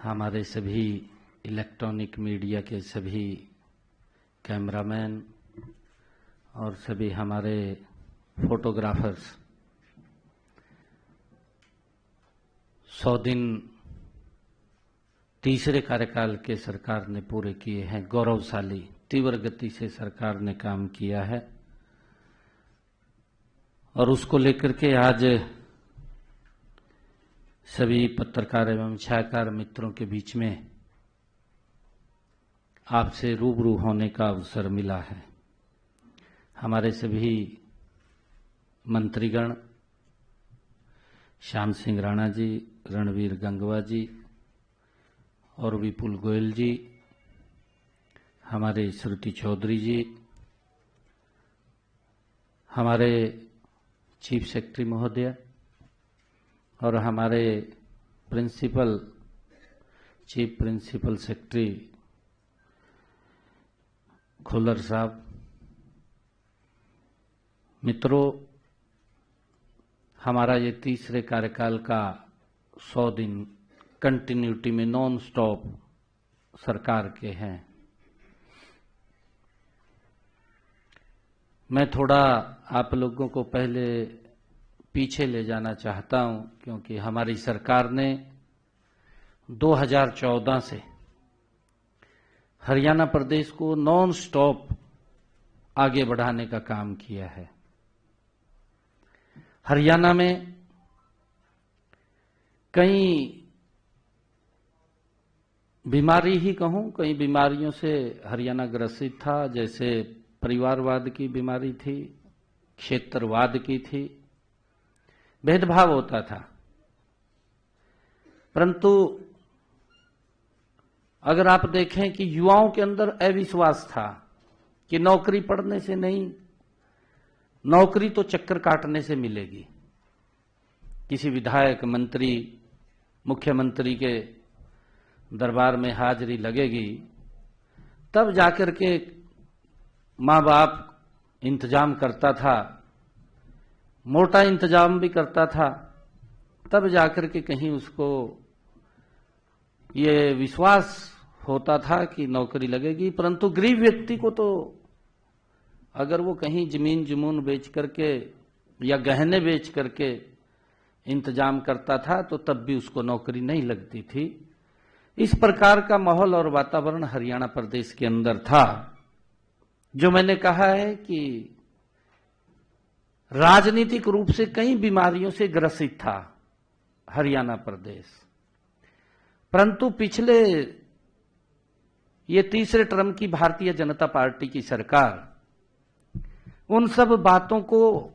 हमारे सभी electronic media के सभी कैमरामैन और सभी हमारे फोटोग्राफर्स 100 दिन तीसरे कार्यकाल के सरकार ने पूरे किए हैं। गौरवशाली तीव्र गति से सरकार ने काम किया है और उसको लेकर के आज सभी पत्रकार एवं छायाकार मित्रों के बीच में आपसे रूबरू होने का अवसर मिला है। हमारे सभी मंत्रीगण श्याम सिंह राणा जी, रणवीर गंगवा जी और विपुल गोयल जी, हमारे श्रुति चौधरी जी, हमारे चीफ सेक्रेटरी महोदय और हमारे चीफ प्रिंसिपल सेक्रेटरी खुल्लर साहब, मित्रों, हमारा ये तीसरे कार्यकाल का 100 दिन कंटिन्यूटी में नॉन स्टॉप सरकार के हैं। मैं थोड़ा आप लोगों को पहले पीछे ले जाना चाहता हूं, क्योंकि हमारी सरकार ने 2014 से हरियाणा प्रदेश को नॉन स्टॉप आगे बढ़ाने का काम किया है। हरियाणा में कई बीमारी ही कहूं, कई बीमारियों से हरियाणा ग्रसित था। जैसे परिवारवाद की बीमारी थी, क्षेत्रवाद की थी, भेदभाव होता था। परंतु अगर आप देखें कि युवाओं के अंदर अविश्वास था कि नौकरी पढ़ने से नहीं, नौकरी तो चक्कर काटने से मिलेगी। किसी विधायक, मंत्री, मुख्यमंत्री के दरबार में हाजिरी लगेगी, तब जाकर के माँ बाप इंतजाम करता था, मोटा इंतजाम भी करता था, तब जाकर के कहीं उसको ये विश्वास होता था कि नौकरी लगेगी। परंतु गरीब व्यक्ति को तो अगर वो कहीं जमीन जमून बेच करके या गहने बेच करके इंतजाम करता था तो तब भी उसको नौकरी नहीं लगती थी। इस प्रकार का माहौल और वातावरण हरियाणा प्रदेश के अंदर था, जो मैंने कहा है कि राजनीतिक रूप से कई बीमारियों से ग्रसित था हरियाणा प्रदेश। परंतु पिछले ये तीसरे टर्म की भारतीय जनता पार्टी की सरकार उन सब बातों को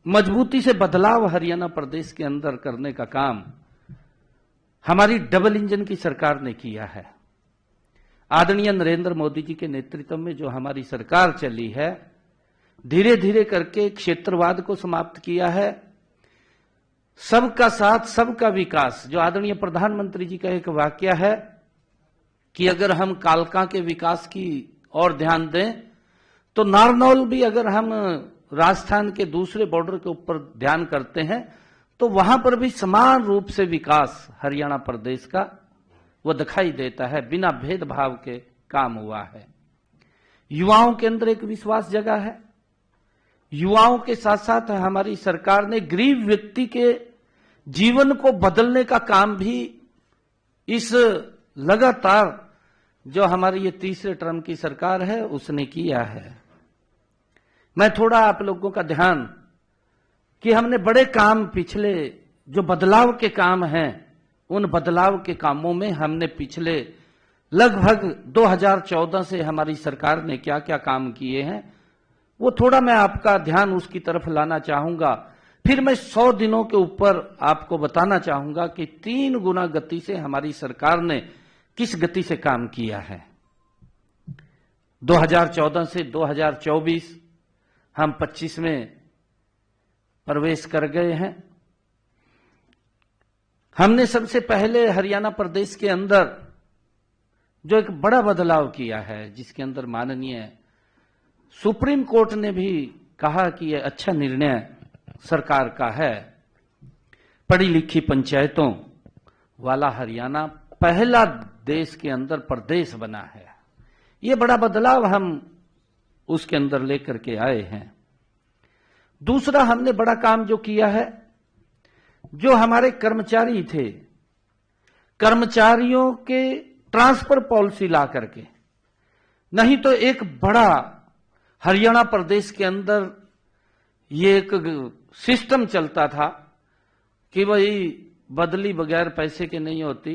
मजबूती से बदलाव हरियाणा प्रदेश के अंदर करने का काम हमारी डबल इंजन की सरकार ने किया है। आदरणीय नरेंद्र मोदी जी के नेतृत्व में जो हमारी सरकार चली है, धीरे धीरे करके क्षेत्रवाद को समाप्त किया है। सबका साथ सबका विकास, जो आदरणीय प्रधानमंत्री जी का एक वाक्य है कि अगर हम कालका के विकास की ओर ध्यान दें तो नारनौल भी, अगर हम राजस्थान के दूसरे बॉर्डर के ऊपर ध्यान करते हैं तो वहां पर भी समान रूप से विकास हरियाणा प्रदेश का वो दिखाई देता है। बिना भेदभाव के काम हुआ है। युवाओं के अंदर एक विश्वास जगा है। युवाओं के साथ साथ हमारी सरकार ने गरीब व्यक्ति के जीवन को बदलने का काम भी इस लगातार जो हमारी ये तीसरे टर्म की सरकार है उसने किया है। मैं थोड़ा आप लोगों का ध्यान कि हमने बड़े काम, पिछले जो बदलाव के काम हैं, उन बदलाव के कामों में हमने पिछले लगभग 2014 से हमारी सरकार ने क्या क्या काम किए हैं, वो थोड़ा मैं आपका ध्यान उसकी तरफ लाना चाहूंगा। फिर मैं 100 दिनों के ऊपर आपको बताना चाहूंगा कि 3 गुना गति से हमारी सरकार ने किस गति से काम किया है। 2014 से 2024 हम 25 में प्रवेश कर गए हैं। हमने सबसे पहले हरियाणा प्रदेश के अंदर जो एक बड़ा बदलाव किया है, जिसके अंदर माननीय सुप्रीम कोर्ट ने भी कहा कि यह अच्छा निर्णय सरकार का है, पढ़ी लिखी पंचायतों वाला हरियाणा पहला देश के अंदर प्रदेश बना है। ये बड़ा बदलाव हम उसके अंदर लेकर के आए हैं। दूसरा हमने बड़ा काम जो किया है, जो हमारे कर्मचारी थे, कर्मचारियों के ट्रांसफर पॉलिसी ला करके, नहीं तो एक बड़ा हरियाणा प्रदेश के अंदर ये एक सिस्टम चलता था कि भाई बदली बगैर पैसे के नहीं होती,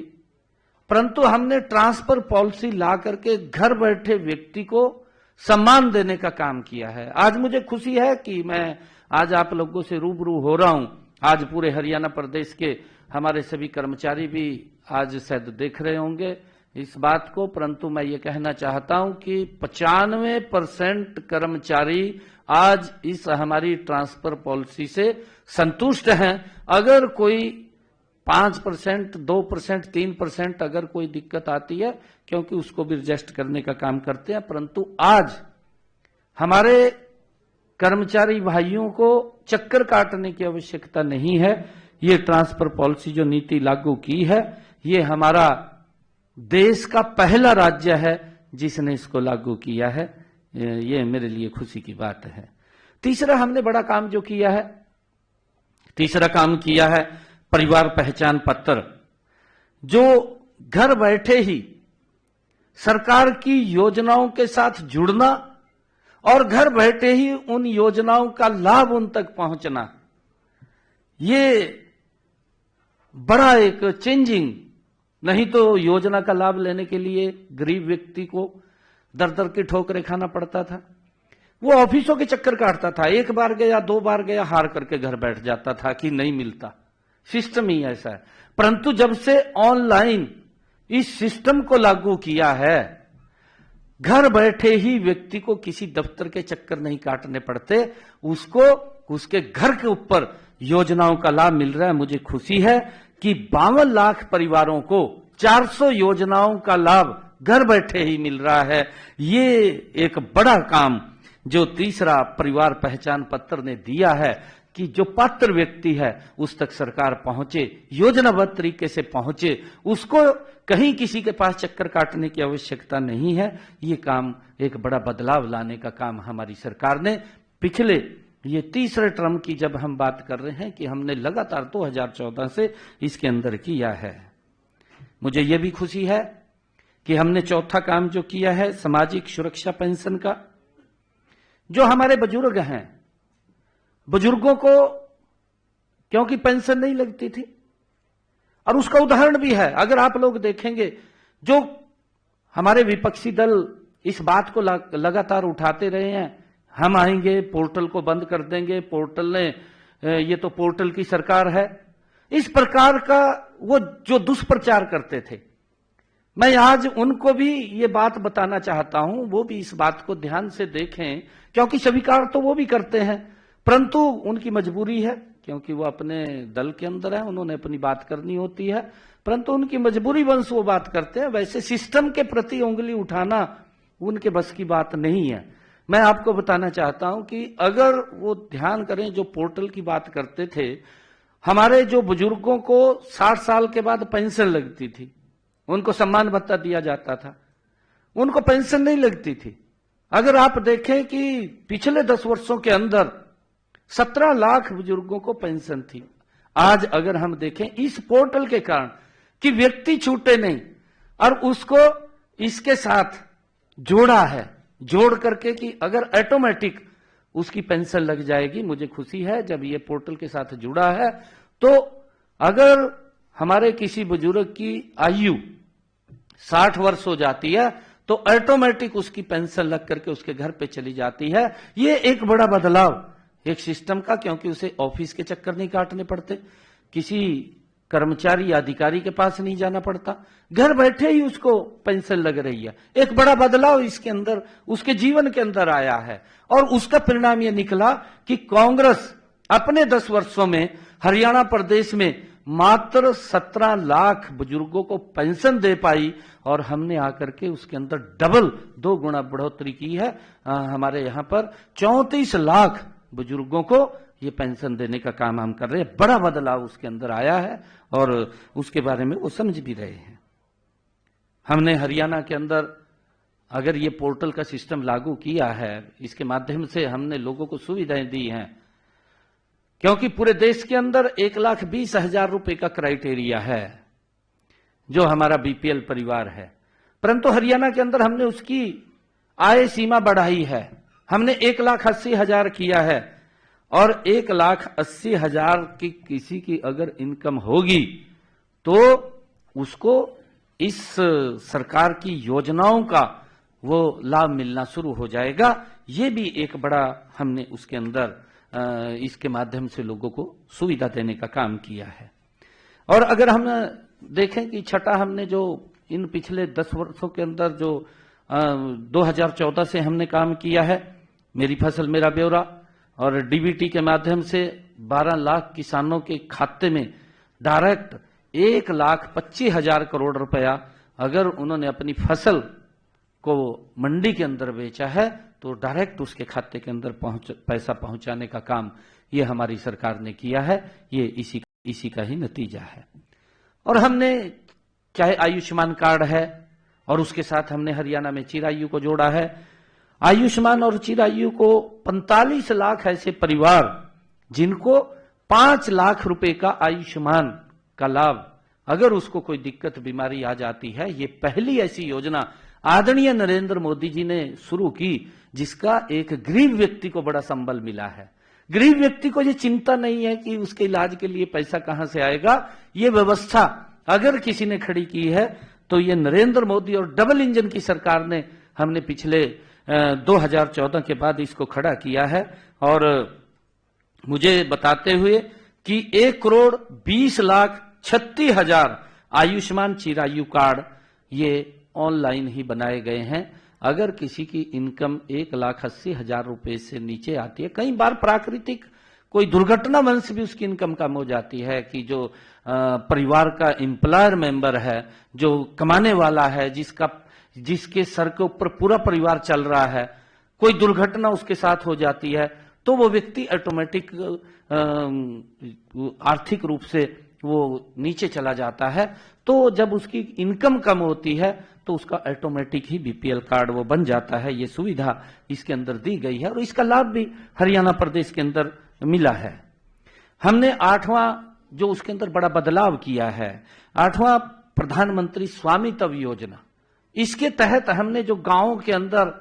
परंतु हमने ट्रांसफर पॉलिसी ला करके घर बैठे व्यक्ति को सम्मान देने का काम किया है। आज मुझे खुशी है कि मैं आज आप लोगों से रूबरू हो रहा हूं। आज पूरे हरियाणा प्रदेश के हमारे सभी कर्मचारी भी आज शायद देख रहे होंगे इस बात को, परंतु मैं ये कहना चाहता हूं कि 95% कर्मचारी आज इस हमारी ट्रांसफर पॉलिसी से संतुष्ट हैं। अगर कोई 5%, 2%, 3% अगर कोई दिक्कत आती है, क्योंकि उसको भी एडजस्ट करने का काम करते हैं, परंतु आज हमारे कर्मचारी भाइयों को चक्कर काटने की आवश्यकता नहीं है। ये ट्रांसफर पॉलिसी जो नीति लागू की है, ये हमारा देश का पहला राज्य है जिसने इसको लागू किया है। ये मेरे लिए खुशी की बात है। तीसरा हमने बड़ा काम जो किया है, तीसरा काम किया है परिवार पहचान पत्र, जो घर बैठे ही सरकार की योजनाओं के साथ जुड़ना और घर बैठे ही उन योजनाओं का लाभ उन तक पहुंचना, ये बड़ा एक चेंजिंग। नहीं तो योजना का लाभ लेने के लिए गरीब व्यक्ति को दर दर की ठोकरें खाना पड़ता था। वो ऑफिसों के चक्कर काटता था, एक बार गया, 2 बार गया, हार करके घर बैठ जाता था कि नहीं मिलता। सिस्टम ही ऐसा है। परंतु जब से ऑनलाइन इस सिस्टम को लागू किया है, घर बैठे ही व्यक्ति को किसी दफ्तर के चक्कर नहीं काटने पड़ते, उसको उसके घर के ऊपर योजनाओं का लाभ मिल रहा है। मुझे खुशी है कि 52 लाख परिवारों को 400 योजनाओं का लाभ घर बैठे ही मिल रहा है। ये एक बड़ा काम जो तीसरा परिवार पहचान पत्र ने दिया है कि जो पात्र व्यक्ति है उस तक सरकार पहुंचे, योजनाबद्ध तरीके से पहुंचे, उसको कहीं किसी के पास चक्कर काटने की आवश्यकता नहीं है। ये काम एक बड़ा बदलाव लाने का काम हमारी सरकार ने पिछले ये तीसरे टर्म की जब हम बात कर रहे हैं कि हमने लगातार 2014 से इसके अंदर किया है। मुझे यह भी खुशी है कि हमने चौथा काम जो किया है सामाजिक सुरक्षा पेंशन का। जो हमारे बुजुर्ग हैं, बुजुर्गों को क्योंकि पेंशन नहीं लगती थी, और उसका उदाहरण भी है। अगर आप लोग देखेंगे, जो हमारे विपक्षी दल इस बात को लगातार उठाते रहे हैं, हम आएंगे पोर्टल को बंद कर देंगे, पोर्टल ने ये तो पोर्टल की सरकार है, इस प्रकार का वो जो दुष्प्रचार करते थे, मैं आज उनको भी ये बात बताना चाहता हूं, वो भी इस बात को ध्यान से देखें, क्योंकि स्वीकार तो वो भी करते हैं, परंतु उनकी मजबूरी है, क्योंकि वो अपने दल के अंदर है, उन्होंने अपनी बात करनी होती है, परंतु उनकी मजबूरी वंश वो बात करते हैं। वैसे सिस्टम के प्रति उंगली उठाना उनके बस की बात नहीं है। मैं आपको बताना चाहता हूं कि अगर वो ध्यान करें, जो पोर्टल की बात करते थे, हमारे जो बुजुर्गों को 60 साल के बाद पेंशन लगती थी, उनको सम्मान भत्ता दिया जाता था, उनको पेंशन नहीं लगती थी। अगर आप देखें कि पिछले 10 वर्षों के अंदर 17 लाख बुजुर्गों को पेंशन थी। आज अगर हम देखें इस पोर्टल के कारण कि व्यक्ति छूटे नहीं, और उसको इसके साथ जोड़ा है, जोड़ करके कि अगर ऑटोमेटिक उसकी पेंशन लग जाएगी। मुझे खुशी है जब ये पोर्टल के साथ जुड़ा है, तो अगर हमारे किसी बुजुर्ग की आयु 60 वर्ष हो जाती है तो ऑटोमेटिक उसकी पेंशन लग करके उसके घर पे चली जाती है। ये एक बड़ा बदलाव एक सिस्टम का, क्योंकि उसे ऑफिस के चक्कर नहीं काटने पड़ते, किसी कर्मचारी या अधिकारी के पास नहीं जाना पड़ता, घर बैठे ही उसको पेंशन लग रही है। एक बड़ा बदलाव इसके अंदर उसके जीवन के अंदर आया है, और उसका परिणाम यह निकला कि कांग्रेस अपने 10 वर्षों में हरियाणा प्रदेश में मात्र 17 लाख बुजुर्गों को पेंशन दे पाई, और हमने आकर के उसके अंदर डबल 2 गुना बढ़ोतरी की है। हमारे यहां पर 34 लाख बुजुर्गों को ये पेंशन देने का काम हम कर रहे हैं। बड़ा बदलाव उसके अंदर आया है, और उसके बारे में वो समझ भी रहे हैं। हमने हरियाणा के अंदर अगर ये पोर्टल का सिस्टम लागू किया है, इसके माध्यम से हमने लोगों को सुविधाएं दी हैं, क्योंकि पूरे देश के अंदर 1,20,000 रुपए का क्राइटेरिया है जो हमारा बीपीएल परिवार है, परंतु हरियाणा के अंदर हमने उसकी आय सीमा बढ़ाई है। हमने 1,80,000 किया है और 1,80,000 की किसी की अगर इनकम होगी तो उसको इस सरकार की योजनाओं का वो लाभ मिलना शुरू हो जाएगा। ये भी एक बड़ा हमने उसके अंदर इसके माध्यम से लोगों को सुविधा देने का काम किया है। और अगर हम देखें कि छठा हमने जो इन पिछले 10 वर्षों के अंदर जो 2014 से हमने काम किया है, मेरी फसल मेरा ब्यौरा और डीबीटी के माध्यम से 12 लाख किसानों के खाते में डायरेक्ट 1,25,000 करोड़ रुपया अगर उन्होंने अपनी फसल को मंडी के अंदर बेचा है तो डायरेक्ट उसके खाते के अंदर पैसा पहुंचाने का काम ये हमारी सरकार ने किया है। ये इसी का ही नतीजा है। और हमने चाहे आयुष्मान कार्ड है और उसके साथ हमने हरियाणा में चिरायु को जोड़ा है। आयुष्मान और चिरायु को 45 लाख ऐसे परिवार जिनको 5 लाख रुपए का आयुष्मान का लाभ, अगर उसको कोई दिक्कत बीमारी आ जाती है, ये पहली ऐसी योजना आदरणीय नरेंद्र मोदी जी ने शुरू की जिसका एक गरीब व्यक्ति को बड़ा संबल मिला है। गरीब व्यक्ति को ये चिंता नहीं है कि उसके इलाज के लिए पैसा कहां से आएगा। ये व्यवस्था अगर किसी ने खड़ी की है तो ये नरेंद्र मोदी और डबल इंजन की सरकार ने हमने पिछले 2014 के बाद इसको खड़ा किया है। और मुझे बताते हुए कि 1,20,36,000 आयुष्मान चिरायु कार्ड ये ऑनलाइन ही बनाए गए हैं। अगर किसी की इनकम 1,80,000 रुपए से नीचे आती है, कई बार प्राकृतिक कोई दुर्घटना वंश भी उसकी इनकम कम हो जाती है कि जो परिवार का एम्प्लॉयर मेंबर है, जो कमाने वाला है, जिसके सर के ऊपर पूरा परिवार चल रहा है, कोई दुर्घटना उसके साथ हो जाती है तो वो व्यक्ति ऑटोमेटिक आर्थिक रूप से वो नीचे चला जाता है। तो जब उसकी इनकम कम होती है तो उसका ऑटोमेटिक ही बीपीएल कार्ड वो बन जाता है। ये सुविधा इसके अंदर दी गई है और इसका लाभ भी हरियाणा प्रदेश के अंदर मिला है। हमने 8वां जो उसके अंदर बड़ा बदलाव किया है, 8वां प्रधानमंत्री स्वामित्व योजना, इसके तहत हमने जो गांवों के अंदर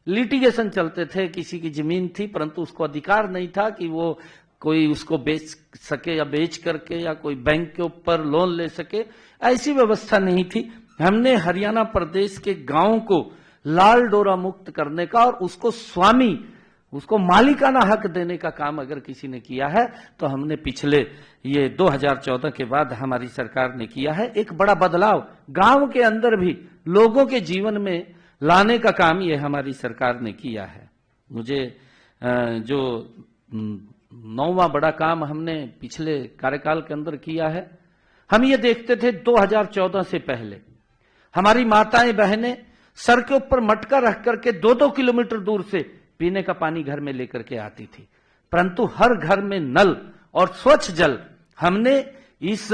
लिटिगेशन चलते थे, किसी की जमीन थी परंतु उसको अधिकार नहीं था कि वो कोई उसको बेच सके या बेच करके या कोई बैंक के ऊपर लोन ले सके, ऐसी व्यवस्था नहीं थी। हमने हरियाणा प्रदेश के गांवों को लाल डोरा मुक्त करने का और उसको मालिकाना हक देने का काम अगर किसी ने किया है तो हमने पिछले ये 2014 के बाद हमारी सरकार ने किया है। एक बड़ा बदलाव गांव के अंदर भी लोगों के जीवन में लाने का काम ये हमारी सरकार ने किया है। मुझे जो 9वां बड़ा काम हमने पिछले कार्यकाल के अंदर किया है, हम ये देखते थे 2014 से पहले हमारी माताएं बहनें सर के ऊपर मटका रख करके 2-2 किलोमीटर दूर से पीने का पानी घर में लेकर के आती थी, परंतु हर घर में नल और स्वच्छ जल हमने इस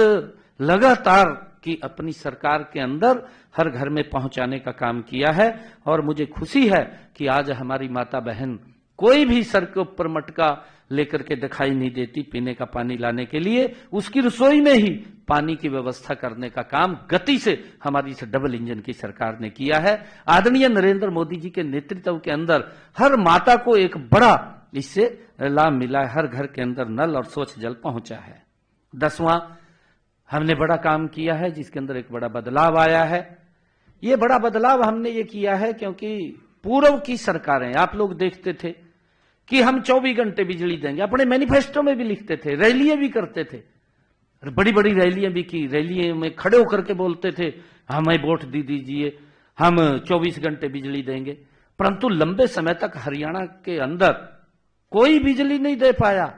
लगातार की अपनी सरकार के अंदर हर घर में पहुंचाने का काम किया है। और मुझे खुशी है कि आज हमारी माता बहन कोई भी सर के ऊपर मटका लेकर के दिखाई नहीं देती पीने का पानी लाने के लिए। उसकी रसोई में ही पानी की व्यवस्था करने का काम गति से हमारी इस डबल इंजन की सरकार ने किया है। आदरणीय नरेंद्र मोदी जी के नेतृत्व के अंदर हर माता को एक बड़ा इससे लाभ मिला है, हर घर के अंदर नल और स्वच्छ जल पहुंचा है। 10वां हमने बड़ा काम किया है जिसके अंदर एक बड़ा बदलाव आया है। ये बड़ा बदलाव हमने ये किया है क्योंकि पूर्व की सरकारें, आप लोग देखते थे कि हम 24 घंटे बिजली देंगे, अपने मैनिफेस्टो में भी लिखते थे, रैलियां भी करते थे, बड़ी बड़ी रैलियां भी की, रैलियों में खड़े होकर के बोलते थे हमें वोट दे दीजिए, हम 24 घंटे बिजली देंगे, परंतु लंबे समय तक हरियाणा के अंदर कोई बिजली नहीं दे पाया।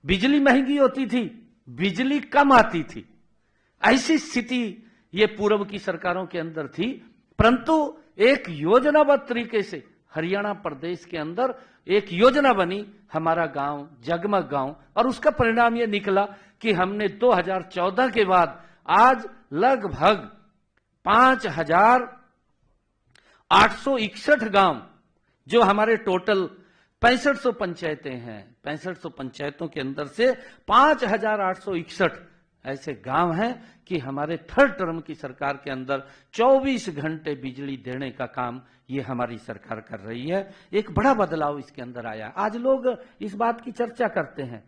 बिजली महंगी होती थी, बिजली कम आती थी, ऐसी स्थिति ये पूर्व की सरकारों के अंदर थी। परंतु एक योजनाबद्ध तरीके से हरियाणा प्रदेश के अंदर एक योजना बनी, हमारा गांव जगमग गांव, और उसका परिणाम यह निकला कि हमने 2014 के बाद आज लगभग 5,861 गांव, जो हमारे टोटल 6500 पंचायतें हैं, 6500 पंचायतों के अंदर से 5,861 ऐसे गांव हैं कि हमारे थर्ड टर्म की सरकार के अंदर 24 घंटे बिजली देने का काम ये हमारी सरकार कर रही है। एक बड़ा बदलाव इसके अंदर आया। आज लोग इस बात की चर्चा करते हैं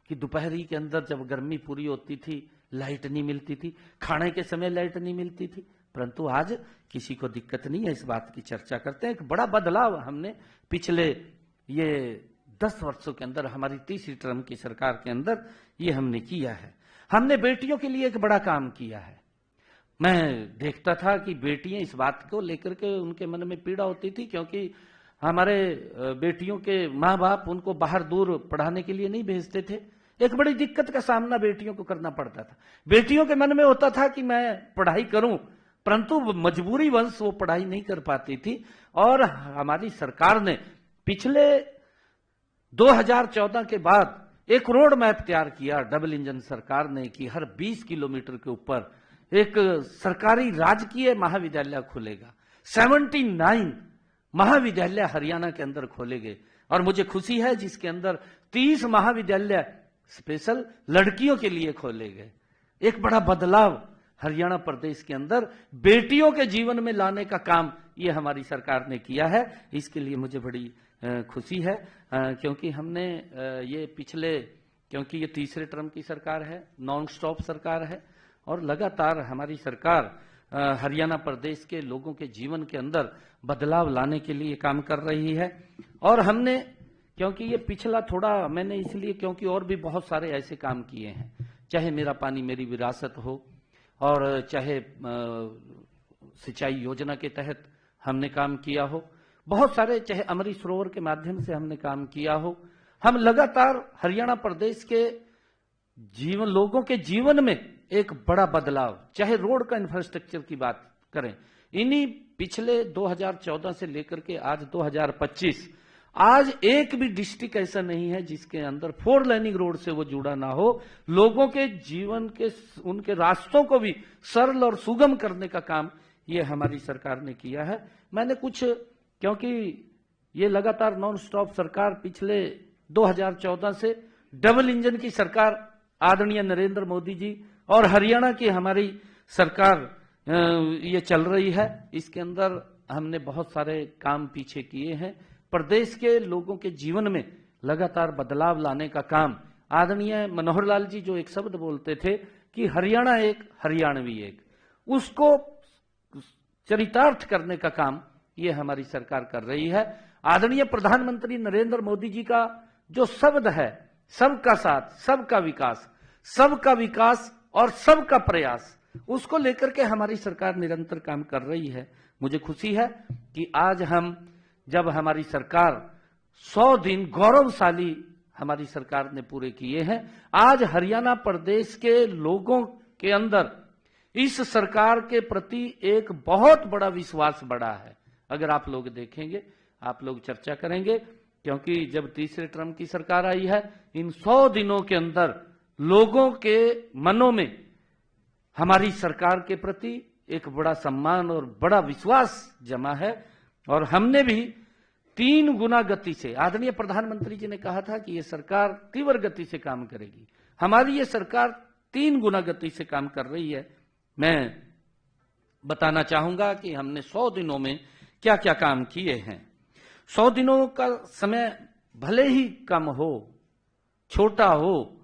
कि दोपहरी के अंदर जब गर्मी पूरी होती थी, लाइट नहीं मिलती थी, खाने के समय लाइट नहीं मिलती थी, परंतु आज किसी को दिक्कत नहीं है, इस बात की चर्चा करते हैं। एक बड़ा बदलाव हमने पिछले ये 10 वर्षों के अंदर, हमारी तीसरी टर्म की सरकार के अंदर ये हमने किया है। हमने बेटियों के लिए एक बड़ा काम किया है। मैं देखता था कि बेटियां, इस बात को लेकर के उनके मन में पीड़ा होती थी, क्योंकि हमारे बेटियों के माँ बाप उनको बाहर दूर पढ़ाने के लिए नहीं भेजते थे। एक बड़ी दिक्कत का सामना बेटियों को करना पड़ता था। बेटियों के मन में होता था कि मैं पढ़ाई करूं, परंतु मजबूरी वंश वो पढ़ाई नहीं कर पाती थी। और हमारी सरकार ने पिछले 2014 के बाद एक रोड मैप तैयार किया, डबल इंजन सरकार ने, कि हर 20 किलोमीटर के ऊपर एक सरकारी राजकीय महाविद्यालय खुलेगा। 79 महाविद्यालय हरियाणा के अंदर खोले गए, और मुझे खुशी है जिसके अंदर 30 महाविद्यालय स्पेशल लड़कियों के लिए खोले गए। एक बड़ा बदलाव हरियाणा प्रदेश के अंदर बेटियों के जीवन में लाने का काम ये हमारी सरकार ने किया है। इसके लिए मुझे बड़ी खुशी है, क्योंकि हमने ये क्योंकि ये तीसरे टर्म की सरकार है, नॉन स्टॉप सरकार है, और लगातार हमारी सरकार हरियाणा प्रदेश के लोगों के जीवन के अंदर बदलाव लाने के लिए काम कर रही है। और हमने, क्योंकि ये पिछला थोड़ा मैंने इसलिए, क्योंकि और भी बहुत सारे ऐसे काम किए हैं, चाहे मेरा पानी मेरी विरासत हो, और चाहे सिंचाई योजना के तहत हमने काम किया हो, बहुत सारे, चाहे अमृत सरोवर के माध्यम से हमने काम किया हो। हम लगातार हरियाणा प्रदेश के लोगों के जीवन में एक बड़ा बदलाव, चाहे रोड का इंफ्रास्ट्रक्चर की बात करें, इन्हीं पिछले 2014 से लेकर के आज 2025, आज एक भी डिस्ट्रिक्ट ऐसा नहीं है जिसके अंदर 4 लाइनिंग रोड से वो जुड़ा ना हो। लोगों के जीवन के, उनके रास्तों को भी सरल और सुगम करने का काम ये हमारी सरकार ने किया है। मैंने कुछ, क्योंकि ये लगातार नॉन स्टॉप सरकार पिछले 2014 से डबल इंजन की सरकार आदरणीय नरेंद्र मोदी जी और हरियाणा की हमारी सरकार ये चल रही है, इसके अंदर हमने बहुत सारे काम पीछे किए हैं। प्रदेश के लोगों के जीवन में लगातार बदलाव लाने का काम, आदरणीय मनोहर लाल जी जो एक शब्द बोलते थे कि हरियाणा एक, हरियाणवी एक, उसको चरितार्थ करने का काम ये हमारी सरकार कर रही है। आदरणीय प्रधानमंत्री नरेंद्र मोदी जी का जो शब्द है, सबका साथ, सबका विकास और सबका प्रयास, उसको लेकर के हमारी सरकार निरंतर काम कर रही है। मुझे खुशी है कि आज हम, जब हमारी सरकार 100 दिन गौरवशाली हमारी सरकार ने पूरे किए हैं, आज हरियाणा प्रदेश के लोगों के अंदर इस सरकार के प्रति एक बहुत बड़ा विश्वास बढ़ा है। अगर आप लोग देखेंगे, आप लोग चर्चा करेंगे, क्योंकि जब तीसरे टर्म की सरकार आई है, इन 100 दिनों के अंदर लोगों के मनों में हमारी सरकार के प्रति एक बड़ा सम्मान और बड़ा विश्वास जमा है। और हमने भी 3 गुना गति से, आदरणीय प्रधानमंत्री जी ने कहा था कि यह सरकार तीव्र गति से काम करेगी, हमारी ये सरकार 3 गुना गति से काम कर रही है। मैं बताना चाहूंगा कि हमने 100 दिनों में क्या क्या काम किए हैं। 100 दिनों का समय भले ही कम हो, छोटा हो,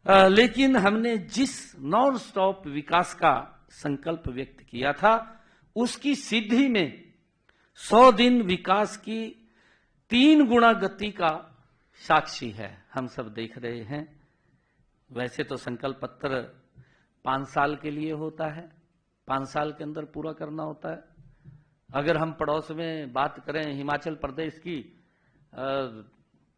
लेकिन हमने जिस नॉन स्टॉप विकास का संकल्प व्यक्त किया था, उसकी सिद्धि में 100 दिन विकास की 3 गुना गति का साक्षी है। हम सब देख रहे हैं। वैसे तो संकल्प पत्र 5 साल के लिए होता है, 5 साल के अंदर पूरा करना होता है। अगर हम पड़ोस में बात करें हिमाचल प्रदेश की,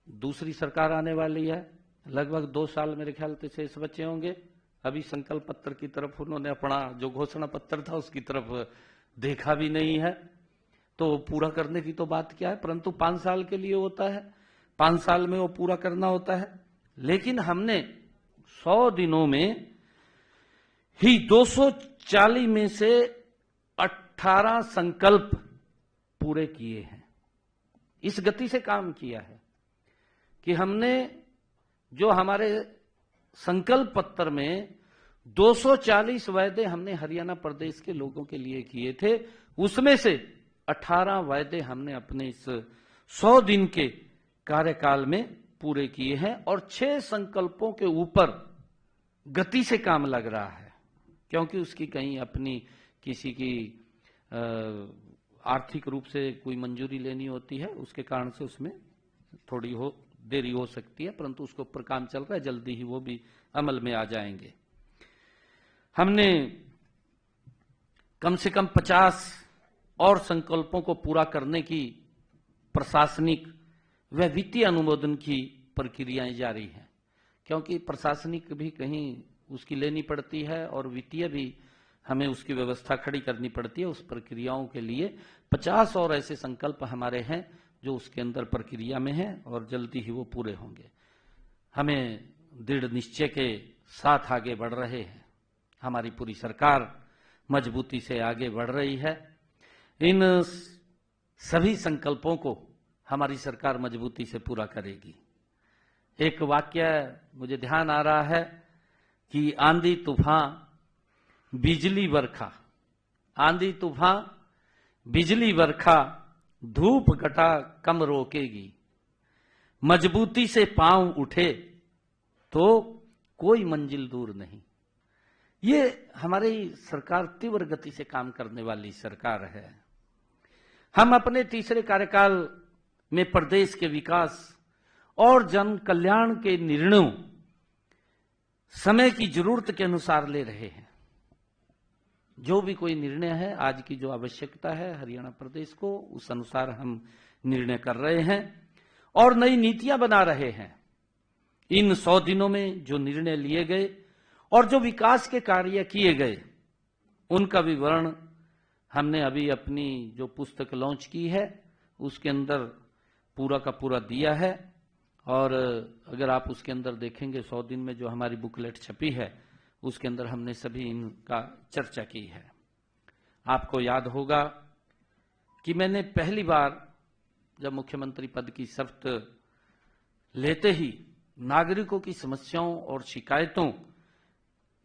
दूसरी सरकार आने वाली है, लगभग 2 साल मेरे ख्याल से शेष बचे होंगे। अभी संकल्प पत्र की तरफ उन्होंने अपना जो घोषणा पत्र था उसकी तरफ देखा भी नहीं है, तो पूरा करने की तो बात क्या है, परंतु 5 साल के लिए होता है, 5 साल में वो पूरा करना होता है। लेकिन हमने 100 दिनों में ही 240 में से 18 संकल्प पूरे किए हैं। इस गति से काम किया है कि हमने जो हमारे संकल्प पत्र में 240 वायदे हमने हरियाणा प्रदेश के लोगों के लिए किए थे, उसमें से 18 वायदे हमने अपने इस 100 दिन के कार्यकाल में पूरे किए हैं और 6 संकल्पों के ऊपर गति से काम लग रहा है, क्योंकि उसकी कहीं अपनी किसी की आर्थिक रूप से कोई मंजूरी लेनी होती है, उसके कारण से उसमें थोड़ी देरी हो सकती है, परंतु उसके ऊपर काम चल रहा है, जल्दी ही वो भी अमल में आ जाएंगे। हमने कम से कम 50 और संकल्पों को पूरा करने की प्रशासनिक व वित्तीय अनुमोदन की प्रक्रियाएं जारी हैं, क्योंकि प्रशासनिक भी कहीं उसकी लेनी पड़ती है और वित्तीय भी हमें उसकी व्यवस्था खड़ी करनी पड़ती है। उस प्रक्रियाओं के लिए 50 और ऐसे संकल्प हमारे हैं जो उसके अंदर प्रक्रिया में हैं और जल्दी ही वो पूरे होंगे। हमें दृढ़ निश्चय के साथ आगे बढ़ रहे हैं। हमारी पूरी सरकार मजबूती से आगे बढ़ रही है। इन सभी संकल्पों को हमारी सरकार मजबूती से पूरा करेगी। एक वाक्य मुझे ध्यान आ रहा है कि आंधी तूफान बिजली बरखा, आंधी तूफान बिजली बरखा धूप घटा कम रोकेगी, मजबूती से पांव उठे तो कोई मंजिल दूर नहीं। ये हमारी सरकार तीव्र गति से काम करने वाली सरकार है। हम अपने तीसरे कार्यकाल में प्रदेश के विकास और जन कल्याण के निर्णयों समय की जरूरत के अनुसार ले रहे हैं। जो भी कोई निर्णय है, आज की जो आवश्यकता है हरियाणा प्रदेश को, उस अनुसार हम निर्णय कर रहे हैं और नई नीतियां बना रहे हैं। इन 100 दिनों में जो निर्णय लिए गए और जो विकास के कार्य किए गए, उनका विवरण हमने अभी अपनी जो पुस्तक लॉन्च की है उसके अंदर पूरा का पूरा दिया है। और अगर आप उसके अंदर देखेंगे 100 दिन में जो हमारी बुकलेट छपी है उसके अंदर हमने सभी इनका चर्चा की है। आपको याद होगा कि मैंने पहली बार जब मुख्यमंत्री पद की शपथ लेते ही नागरिकों की समस्याओं और शिकायतों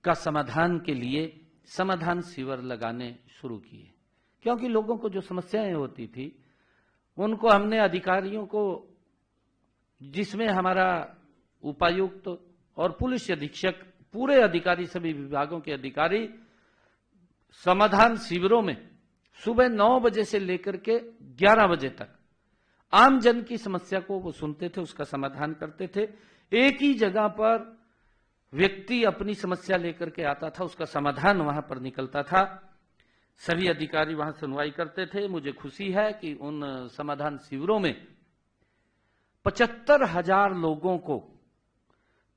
का समाधान के लिए समाधान शिविर लगाने शुरू किए, क्योंकि लोगों को जो समस्याएं होती थी उनको हमने अधिकारियों को, जिसमें हमारा उपायुक्त और पुलिस अधीक्षक, पूरे अधिकारी, सभी विभागों के अधिकारी समाधान शिविरों में सुबह 9 बजे से लेकर के 11 बजे तक आम जन की समस्या को वो सुनते थे, उसका समाधान करते थे। एक ही जगह पर व्यक्ति अपनी समस्या लेकर के आता था, उसका समाधान वहां पर निकलता था। सभी अधिकारी वहां सुनवाई करते थे। मुझे खुशी है कि उन समाधान शिविरों में 75,000 लोगों को,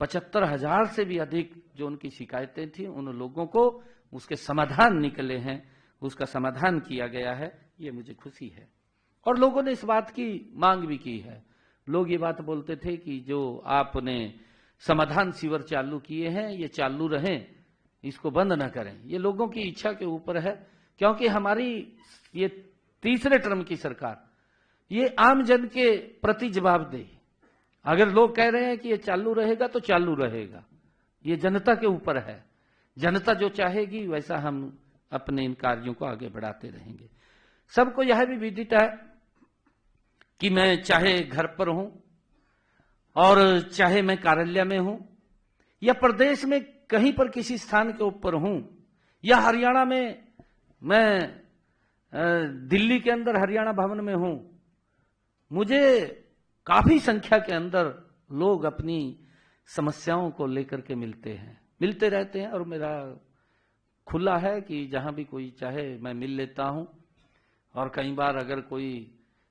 75,000 से भी अधिक जो उनकी शिकायतें थी, उन लोगों को उसके समाधान निकले हैं, उसका समाधान किया गया है। ये मुझे खुशी है। और लोगों ने इस बात की मांग भी की है। लोग ये बात बोलते थे कि जो आपने समाधान शिविर चालू किए हैं ये चालू रहें, इसको बंद ना करें। ये लोगों की इच्छा के ऊपर है, क्योंकि हमारी ये तीसरे टर्म की सरकार ये आम जन के प्रति जवाबदेही। अगर लोग कह रहे हैं कि ये चालू रहेगा तो चालू रहेगा, ये जनता के ऊपर है। जनता जो चाहेगी वैसा हम अपने इन कार्यों को आगे बढ़ाते रहेंगे। सबको यह भी विदित है कि मैं चाहे घर पर हूं और चाहे मैं कार्यालय में हूं या प्रदेश में कहीं पर किसी स्थान के ऊपर हूं या हरियाणा में, मैं दिल्ली के अंदर हरियाणा भवन में हूं, मुझे काफी संख्या के अंदर लोग अपनी समस्याओं को लेकर के मिलते रहते हैं। और मेरा खुला है कि जहां भी कोई चाहे मैं मिल लेता हूं। और कई बार अगर कोई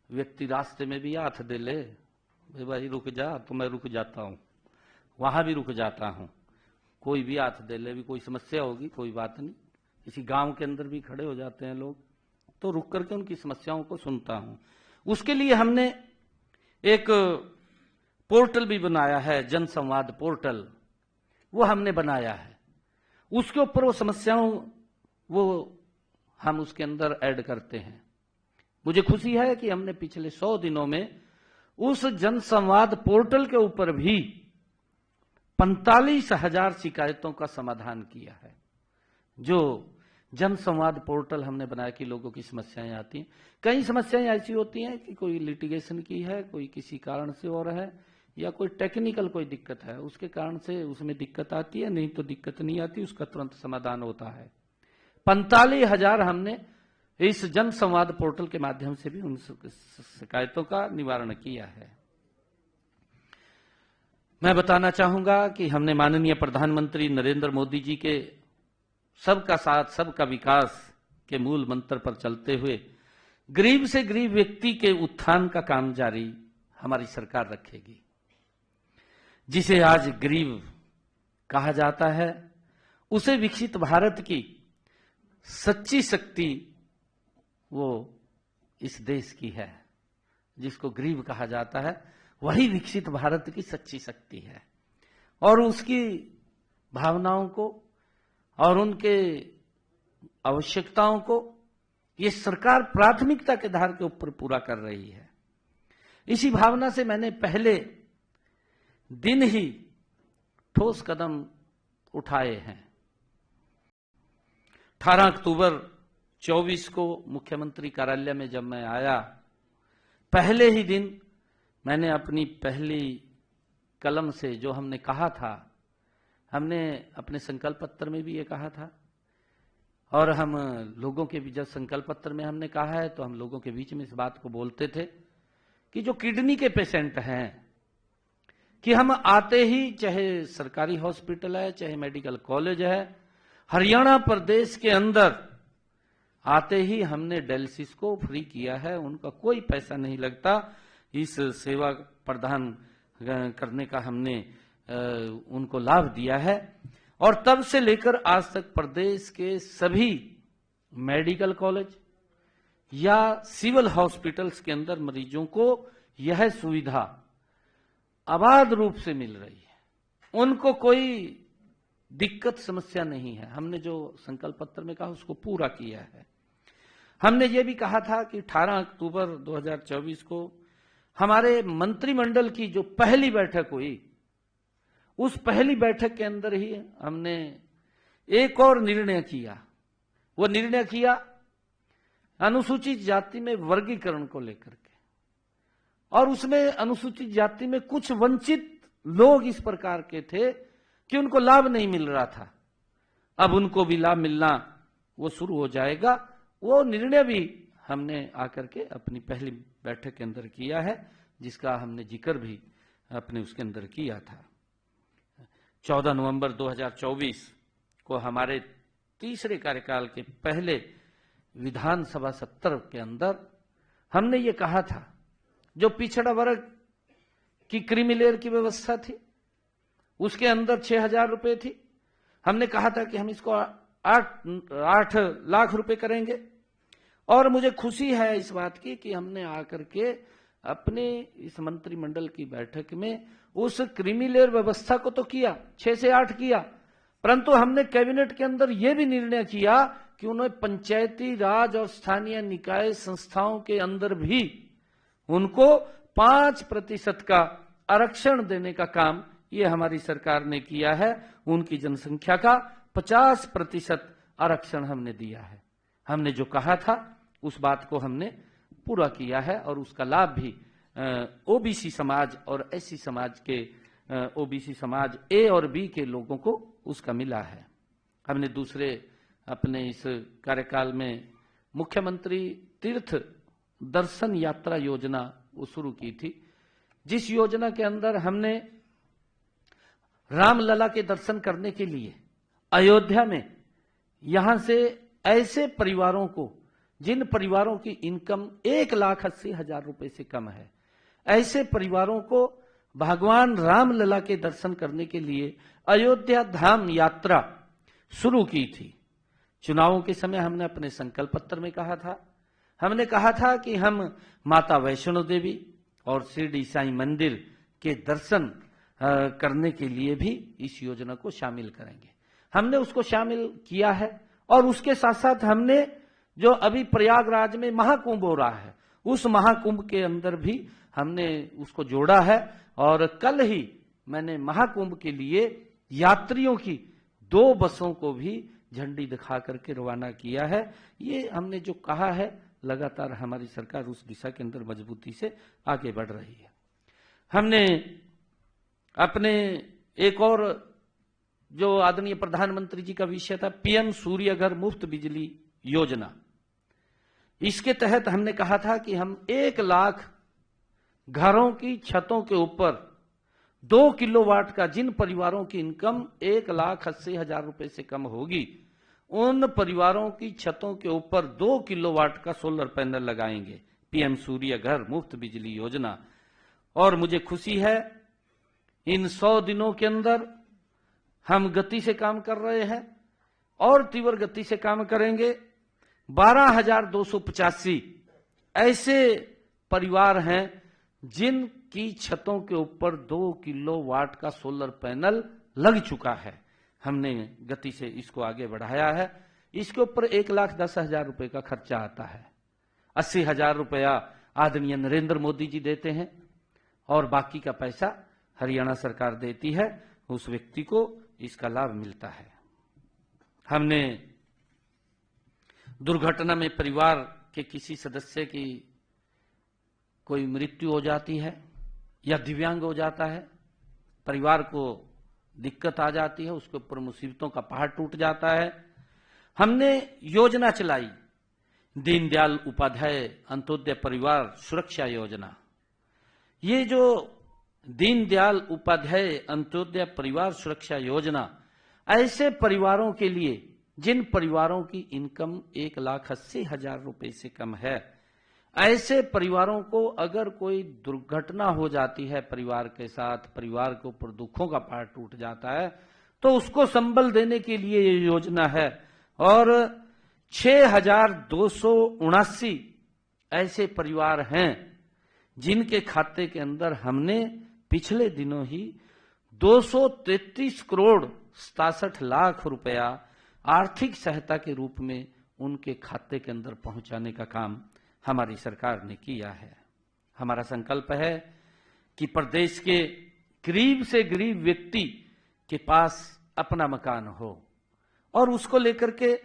व्यक्ति रास्ते में भी हाथ दे ले, भाई रुक जा, तो मैं रुक जाता हूं, वहां भी रुक जाता हूं। कोई भी हाथ दे ले, भी कोई समस्या होगी, कोई बात नहीं। किसी गांव के अंदर भी खड़े हो जाते हैं लोग, तो रुक करके उनकी समस्याओं को सुनता हूं। उसके लिए हमने एक पोर्टल भी बनाया है, जन संवाद पोर्टल, वो हमने बनाया है। उसके ऊपर वो समस्याओं वो हम उसके अंदर ऐड करते हैं। मुझे खुशी है कि हमने पिछले 100 दिनों में उस जनसंवाद पोर्टल के ऊपर भी 45,000 शिकायतों का समाधान किया है। जो जनसंवाद पोर्टल हमने बनाया कि लोगों की समस्याएं आती हैं, कई समस्याएं ऐसी होती हैं कि कोई लिटिगेशन की है, कोई किसी कारण से हो रहा है, या कोई टेक्निकल कोई दिक्कत है, उसके कारण से उसमें दिक्कत आती है, नहीं तो दिक्कत नहीं आती, उसका तुरंत समाधान होता है। 45,000 हमने इस जनसंवाद पोर्टल के माध्यम से भी उन शिकायतों का निवारण किया है। मैं बताना चाहूंगा कि हमने माननीय प्रधानमंत्री नरेंद्र मोदी जी के सबका साथ सबका विकास के मूल मंत्र पर चलते हुए गरीब से गरीब व्यक्ति के उत्थान का काम जारी हमारी सरकार रखेगी। जिसे आज गरीब कहा जाता है, उसे विकसित भारत की सच्ची शक्ति वो इस देश की है। जिसको गरीब कहा जाता है वही विकसित भारत की सच्ची शक्ति है, और उसकी भावनाओं को और उनके आवश्यकताओं को ये सरकार प्राथमिकता के आधार के ऊपर पूरा कर रही है। इसी भावना से मैंने पहले दिन ही ठोस कदम उठाए हैं। 18 अक्टूबर 24 को मुख्यमंत्री कार्यालय में जब मैं आया, पहले ही दिन मैंने अपनी पहली कलम से जो हमने कहा था, हमने अपने संकल्प पत्र में भी ये कहा था, और हम लोगों के जब संकल्प पत्र में हमने कहा है तो हम लोगों के बीच में इस बात को बोलते थे कि जो किडनी के पेशेंट हैं, कि हम आते ही, चाहे सरकारी हॉस्पिटल है चाहे मेडिकल कॉलेज है, हरियाणा प्रदेश के अंदर आते ही हमने डायलिसिस को फ्री किया है। उनका कोई पैसा नहीं लगता। इस सेवा प्रदान करने का हमने उनको लाभ दिया है, और तब से लेकर आज तक प्रदेश के सभी मेडिकल कॉलेज या सिविल हॉस्पिटल्स के अंदर मरीजों को यह सुविधा अबाध रूप से मिल रही है। उनको कोई दिक्कत समस्या नहीं है। हमने जो संकल्प पत्र में कहा उसको पूरा किया है। हमने ये भी कहा था कि 18 अक्टूबर 2024 को हमारे मंत्रिमंडल की जो पहली बैठक हुई, उस पहली बैठक के अंदर ही हमने एक और निर्णय किया। वो निर्णय किया अनुसूचित जाति में वर्गीकरण को लेकर के, और उसमें अनुसूचित जाति में कुछ वंचित लोग इस प्रकार के थे कि उनको लाभ नहीं मिल रहा था। अब उनको भी लाभ मिलना वो शुरू हो जाएगा। वो निर्णय भी हमने आकर के अपनी पहली बैठक के अंदर किया है, जिसका हमने जिक्र भी अपने उसके अंदर किया था। 14 नवंबर 2024 को हमारे तीसरे कार्यकाल के पहले विधानसभा सत्र के अंदर हमने ये कहा था, जो पिछड़ा वर्ग की क्रीमी की व्यवस्था थी उसके अंदर 6,000 रुपए थी। हमने कहा था कि हम इसको 8 लाख रुपए करेंगे, और मुझे खुशी है इस बात की कि हमने आकर के अपने इस मंत्रिमंडल की बैठक में उस क्रीमी लेयर व्यवस्था को तो किया, 6 से 8 किया, परंतु हमने कैबिनेट के अंदर यह भी निर्णय किया कि उन्हें पंचायती राज और स्थानीय निकाय संस्थाओं के अंदर भी उनको 5% का आरक्षण देने का काम ये हमारी सरकार ने किया है। उनकी जनसंख्या का 50% आरक्षण हमने दिया है। हमने जो कहा था उस बात को हमने पूरा किया है, और उसका लाभ भी ओबीसी समाज और एससी समाज के ओबीसी समाज ए और बी के लोगों को उसका मिला है। हमने दूसरे अपने इस कार्यकाल में मुख्यमंत्री तीर्थ दर्शन यात्रा योजना वो शुरू की थी, जिस योजना के अंदर हमने रामलला के दर्शन करने के लिए अयोध्या में यहां से ऐसे परिवारों को, जिन परिवारों की इनकम 1,80,000 रुपए से कम है, ऐसे परिवारों को भगवान रामलला के दर्शन करने के लिए अयोध्या धाम यात्रा शुरू की थी। चुनावों के समय हमने अपने संकल्प पत्र में कहा था, हमने कहा था कि हम माता वैष्णो देवी और शिरडी साईं मंदिर के दर्शन करने के लिए भी इस योजना को शामिल करेंगे। हमने उसको शामिल किया है, और उसके साथ साथ हमने जो अभी प्रयागराज में महाकुंभ हो रहा है, उस महाकुंभ के अंदर भी हमने उसको जोड़ा है। और कल ही मैंने महाकुंभ के लिए यात्रियों की 2 बसों को भी झंडी दिखा करके रवाना किया है। ये हमने जो कहा है, लगातार हमारी सरकार उस दिशा के अंदर मजबूती से आगे बढ़ रही है। हमने अपने एक और जो आदरणीय प्रधानमंत्री जी का विषय था, पीएम सूर्य घर मुफ्त बिजली योजना, इसके तहत हमने कहा था कि हम 1 लाख घरों की छतों के ऊपर 2 किलोवाट का, जिन परिवारों की इनकम 1,80,000 रुपए से कम होगी, उन परिवारों की छतों के ऊपर 2 किलोवाट का सोलर पैनल लगाएंगे। पीएम सूर्य घर मुफ्त बिजली योजना। और मुझे खुशी है, इन 100 दिनों के अंदर हम गति से काम कर रहे हैं और तीव्र गति से काम करेंगे। 12,285 ऐसे परिवार हैं जिनकी छतों के ऊपर 2 किलोवाट का सोलर पैनल लग चुका है। हमने गति से इसको आगे बढ़ाया है। इसके ऊपर 1,10,000 रुपए का खर्चा आता है। 80,000 रुपया आदरणीय नरेंद्र मोदी जी देते हैं और बाकी का पैसा हरियाणा सरकार देती है। उस व्यक्ति को इसका लाभ मिलता है। हमने दुर्घटना में परिवार के किसी सदस्य की कोई मृत्यु हो जाती है या दिव्यांग हो जाता है, परिवार को दिक्कत आ जाती है, उसके ऊपर मुसीबतों का पहाड़ टूट जाता है, हमने योजना चलाई, दीनदयाल उपाध्याय अंत्योदय परिवार सुरक्षा योजना। ये जो दीनदयाल उपाध्याय अंत्योदय परिवार सुरक्षा योजना ऐसे परिवारों के लिए जिन परिवारों की इनकम 1,80,000 रुपए से कम है, ऐसे परिवारों को अगर कोई दुर्घटना हो जाती है परिवार के साथ, परिवार के ऊपर दुखों का पहाड़ टूट जाता है, तो उसको संबल देने के लिए ये योजना है। और 6,279 ऐसे परिवार हैं जिनके खाते के अंदर हमने पिछले दिनों ही 233 करोड़ 67 लाख रुपया आर्थिक सहायता के रूप में उनके खाते के अंदर पहुंचाने का काम हमारी सरकार ने किया है। हमारा संकल्प है कि प्रदेश के गरीब से गरीब व्यक्ति के पास अपना मकान हो, और उसको लेकर के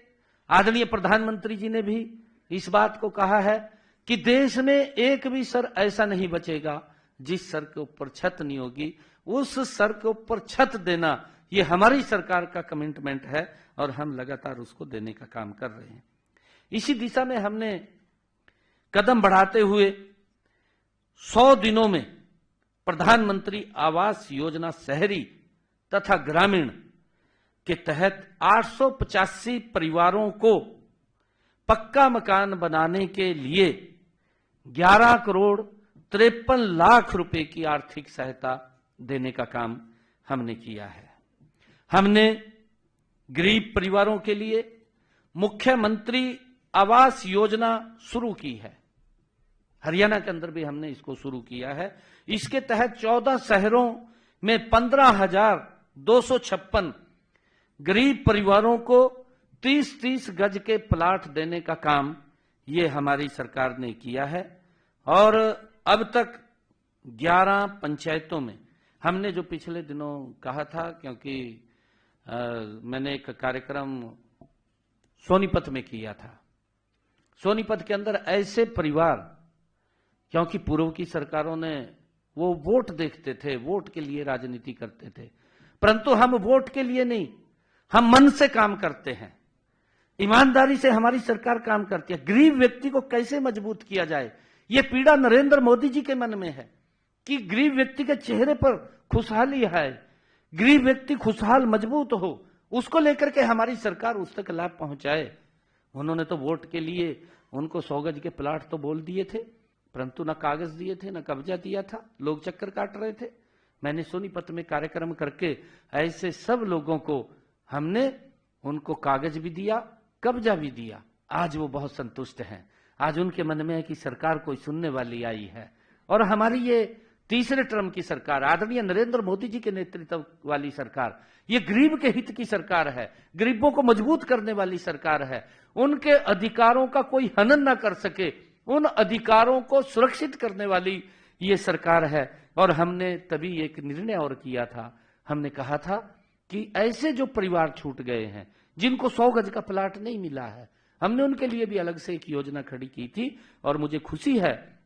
आदरणीय प्रधानमंत्री जी ने भी इस बात को कहा है कि देश में एक भी सर ऐसा नहीं बचेगा जिस सर के ऊपर छत नहीं होगी। उस सर के ऊपर छत देना ये हमारी सरकार का कमिटमेंट है और हम लगातार उसको देने का काम कर रहे हैं। इसी दिशा में हमने कदम बढ़ाते हुए 100 दिनों में प्रधानमंत्री आवास योजना शहरी तथा ग्रामीण के तहत 885 परिवारों को पक्का मकान बनाने के लिए 11 करोड़ 53 लाख रुपए की आर्थिक सहायता देने का काम हमने किया है। हमने गरीब परिवारों के लिए मुख्यमंत्री आवास योजना शुरू की है। हरियाणा के अंदर भी हमने इसको शुरू किया है। इसके तहत 14 शहरों में 15,256 गरीब परिवारों को 30-30 गज के प्लाट देने का काम ये हमारी सरकार ने किया है। और अब तक 11 पंचायतों में हमने जो पिछले दिनों कहा था, क्योंकि मैंने एक कार्यक्रम सोनीपत में किया था, सोनीपत के अंदर ऐसे परिवार, क्योंकि पूर्व की सरकारों ने वो वोट देखते थे, वोट के लिए राजनीति करते थे, परंतु हम वोट के लिए नहीं, हम मन से काम करते हैं, ईमानदारी से हमारी सरकार काम करती है। गरीब व्यक्ति को कैसे मजबूत किया जाए, ये पीड़ा नरेंद्र मोदी जी के मन में है कि गरीब व्यक्ति के चेहरे पर खुशहाली है, गरीब व्यक्ति खुशहाल मजबूत हो, उसको लेकर के हमारी सरकार उस तक लाभ पहुंचाए। उन्होंने तो वोट के लिए उनको 100 गज के प्लाट तो बोल दिए थे, परंतु न कागज दिए थे, न कब्जा दिया था, लोग चक्कर काट रहे थे। मैंने सोनीपत में कार्यक्रम करके ऐसे सब लोगों को हमने उनको कागज भी दिया, कब्जा भी दिया। आज वो बहुत संतुष्ट हैं। आज उनके मन में है कि सरकार कोई सुनने वाली आई है। और हमारी ये तीसरे टर्म की सरकार, आदरणीय नरेंद्र मोदी जी के नेतृत्व वाली सरकार, ये गरीब के हित की सरकार है, गरीबों को मजबूत करने वाली सरकार है। उनके अधिकारों का कोई हनन ना कर सके, उन अधिकारों को सुरक्षित करने वाली ये सरकार है। और हमने तभी एक निर्णय और किया था, हमने कहा था कि ऐसे जो परिवार छूट गए हैं, जिनको 100 गज का प्लाट नहीं मिला है, हमने उनके लिए भी अलग से एक योजना खड़ी की थी। और मुझे खुशी है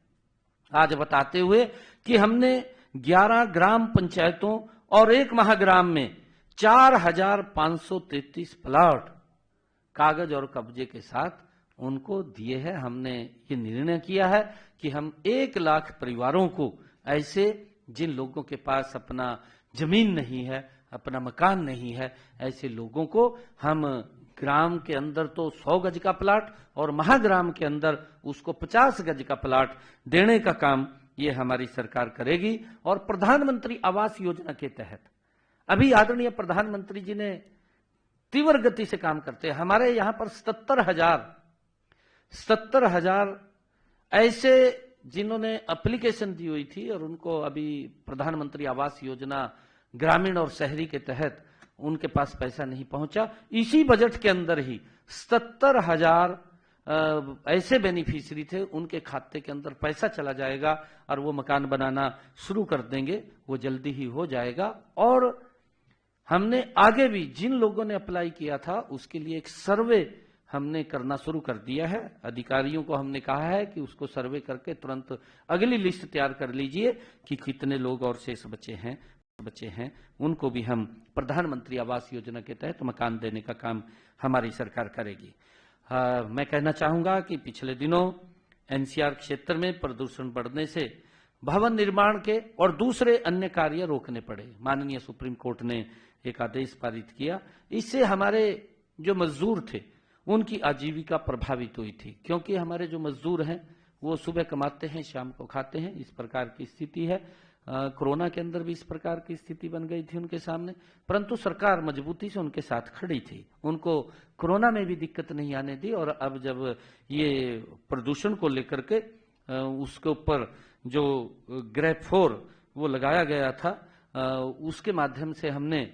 आज बताते हुए कि हमने 11 ग्राम पंचायतों और एक महाग्राम में 4,533 प्लाट कागज और कब्जे के साथ उनको दिए हैं। हमने ये निर्णय किया है कि हम 1 लाख परिवारों को, ऐसे जिन लोगों के पास अपना जमीन नहीं है, अपना मकान नहीं है, ऐसे लोगों को हम ग्राम के अंदर तो 100 गज का प्लाट और महाग्राम के अंदर उसको 50 गज का प्लाट देने का काम ये हमारी सरकार करेगी। और प्रधानमंत्री आवास योजना के तहत अभी आदरणीय प्रधानमंत्री जी ने तीव्र गति से काम करते हैं। हमारे यहां पर 77,000 ऐसे जिन्होंने एप्लीकेशन दी हुई थी और उनको अभी प्रधानमंत्री आवास योजना ग्रामीण और शहरी के तहत उनके पास पैसा नहीं पहुंचा। इसी बजट के अंदर ही 77,000 ऐसे बेनिफिशियरी थे, उनके खाते के अंदर पैसा चला जाएगा और वो मकान बनाना शुरू कर देंगे, वो जल्दी ही हो जाएगा। और हमने आगे भी जिन लोगों ने अप्लाई किया था उसके लिए एक सर्वे हमने करना शुरू कर दिया है। अधिकारियों को हमने कहा है कि उसको सर्वे करके तुरंत अगली लिस्ट तैयार कर लीजिए कि कितने लोग और शेष बचे हैं, उनको भी हम प्रधानमंत्री आवास योजना के तहत मकान देने का काम हमारी सरकार करेगी। मैं कहना चाहूंगा कि पिछले दिनों एनसीआर क्षेत्र में प्रदूषण बढ़ने से भवन निर्माण के और दूसरे अन्य कार्य रोकने पड़े। माननीय सुप्रीम कोर्ट ने एक आदेश पारित किया। इससे हमारे जो मजदूर थे उनकी आजीविका प्रभावित हुई थी, क्योंकि हमारे जो मजदूर हैं वो सुबह कमाते हैं, शाम को खाते हैं, इस प्रकार की स्थिति है। कोरोना के अंदर भी इस प्रकार की स्थिति बन गई थी उनके सामने, परंतु सरकार मजबूती से उनके साथ खड़ी थी, उनको कोरोना में भी दिक्कत नहीं आने दी। और अब जब ये प्रदूषण को लेकर के उसके ऊपर जो ग्रेड 4 वो लगाया गया था, उसके माध्यम से हमने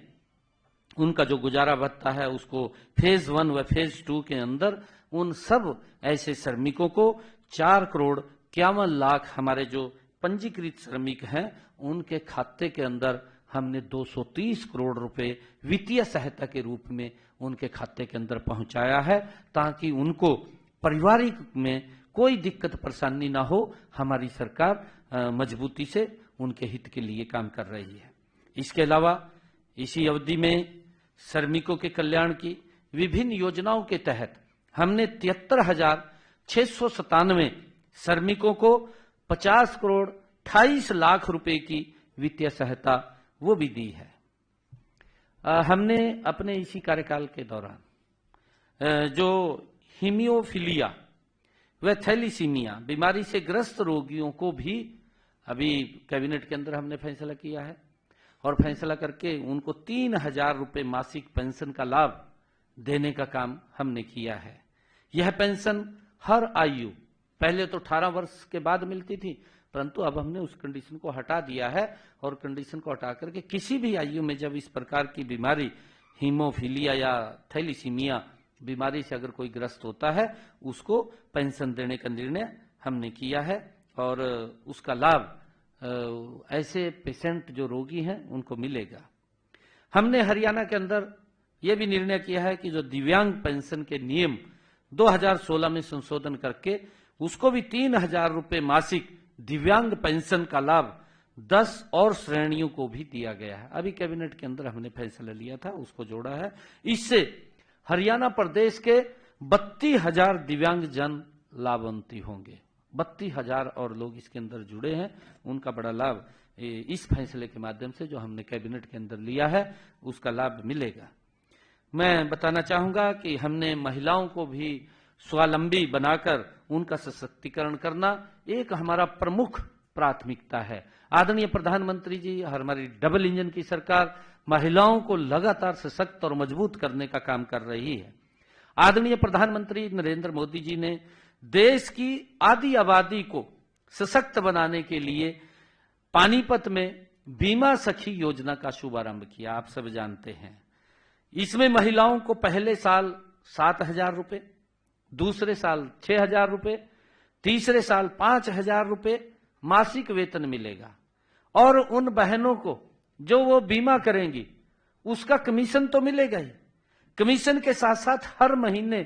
उनका जो गुजारा भत्ता है उसको फेज 1 व फेज 2 के अंदर उन सब ऐसे श्रमिकों को 4,51,00,000 हमारे जो पंजीकृत श्रमिक हैं उनके खाते के अंदर हमने 230 करोड़ रुपए वित्तीय सहायता के रूप में उनके खाते के अंदर पहुंचाया है, ताकि उनको पारिवारिक में कोई दिक्कत परेशानी ना हो। हमारी सरकार मजबूती से उनके हित के लिए काम कर रही है। इसके अलावा इसी अवधि में श्रमिकों के कल्याण की विभिन्न योजनाओं के तहत हमने 73,697 श्रमिकों को 50 करोड़ 28 लाख रुपए की वित्तीय सहायता वो भी दी है। हमने अपने इसी कार्यकाल के दौरान जो हीमियोफीलिया व थैलीसीमिया बीमारी से ग्रस्त रोगियों को भी अभी कैबिनेट के अंदर हमने फैसला किया है और फैसला करके उनको 3,000 रुपए मासिक पेंशन का लाभ देने का काम हमने किया है। यह पेंशन हर आयु, पहले तो 18 वर्ष के बाद मिलती थी, परंतु अब हमने उस कंडीशन को हटा दिया है और कंडीशन को हटा करके किसी भी आयु में जब इस प्रकार की बीमारी हीमोफीलिया या थैलीसीमिया बीमारी से अगर कोई ग्रस्त होता है उसको पेंशन देने का निर्णय हमने किया है और उसका लाभ ऐसे पेशेंट जो रोगी हैं उनको मिलेगा। हमने हरियाणा के अंदर यह भी निर्णय किया है कि जो दिव्यांग पेंशन के नियम 2016 में संशोधन करके उसको भी 3,000 रुपए मासिक दिव्यांग पेंशन का लाभ 10 और श्रेणियों को भी दिया गया है। अभी कैबिनेट के अंदर हमने फैसला लिया था, उसको जोड़ा है। इससे हरियाणा प्रदेश के 32,000 दिव्यांग जन लाभान्वित होंगे। 32,000 और लोग इसके अंदर जुड़े हैं, उनका बड़ा लाभ इस फैसले के माध्यम से जो हमने कैबिनेट के अंदर लिया है उसका लाभ मिलेगा। मैं बताना चाहूंगा कि हमने महिलाओं को भी स्वावलंबी बनाकर उनका सशक्तिकरण करना एक हमारा प्रमुख प्राथमिकता है। आदरणीय प्रधानमंत्री जी, हमारी डबल इंजन की सरकार महिलाओं को लगातार सशक्त और मजबूत करने का काम कर रही है। आदरणीय प्रधानमंत्री नरेंद्र मोदी जी ने देश की आधी आबादी को सशक्त बनाने के लिए पानीपत में बीमा सखी योजना का शुभारंभ किया। आप सब जानते हैं, इसमें महिलाओं को पहले साल 7,000 रुपए, दूसरे साल 6,000 रुपए, तीसरे साल 5,000 रुपए मासिक वेतन मिलेगा। और उन बहनों को जो वो बीमा करेंगी उसका कमीशन तो मिलेगा ही, कमीशन के साथ साथ हर महीने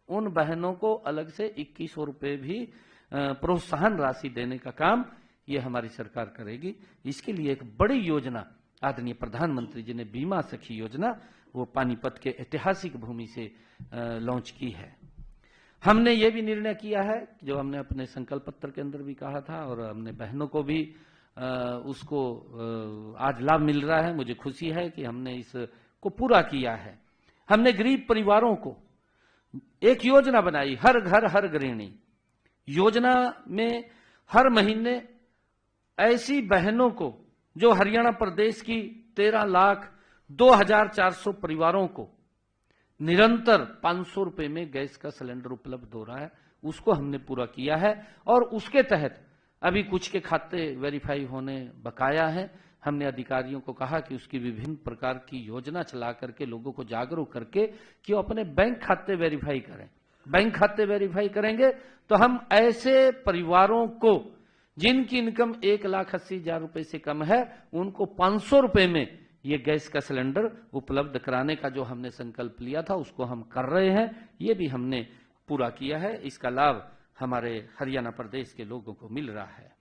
उन बहनों को अलग से 2100 रुपए भी प्रोत्साहन राशि देने का काम ये हमारी सरकार करेगी। इसके लिए एक बड़ी योजना आदरणीय प्रधानमंत्री जी ने बीमा सखी योजना वो पानीपत के ऐतिहासिक भूमि से लॉन्च की है। हमने ये भी निर्णय किया है जो हमने अपने संकल्प पत्र के अंदर भी कहा था और हमने बहनों को भी उसको आज लाभ मिल रहा है। मुझे खुशी है कि हमने इसको पूरा किया है। हमने गरीब परिवारों को एक योजना बनाई, हर घर हर गृहिणी योजना में हर महीने ऐसी बहनों को जो हरियाणा प्रदेश की 13,02,400 परिवारों को निरंतर 500 रुपए में गैस का सिलेंडर उपलब्ध हो रहा है, उसको हमने पूरा किया है। और उसके तहत अभी कुछ के खाते वेरीफाई होने बकाया है। हमने अधिकारियों को कहा कि उसकी विभिन्न प्रकार की योजना चला करके लोगों को जागरूक करके कि वो अपने बैंक खाते वेरीफाई करें। बैंक खाते वेरीफाई करेंगे तो हम ऐसे परिवारों को जिनकी इनकम 1,80,000 रुपए से कम है उनको 500 रुपए में ये गैस का सिलेंडर उपलब्ध कराने का जो हमने संकल्प लिया था उसको हम कर रहे हैं। ये भी हमने पूरा किया है। इसका लाभ हमारे हरियाणा प्रदेश के लोगों को मिल रहा है।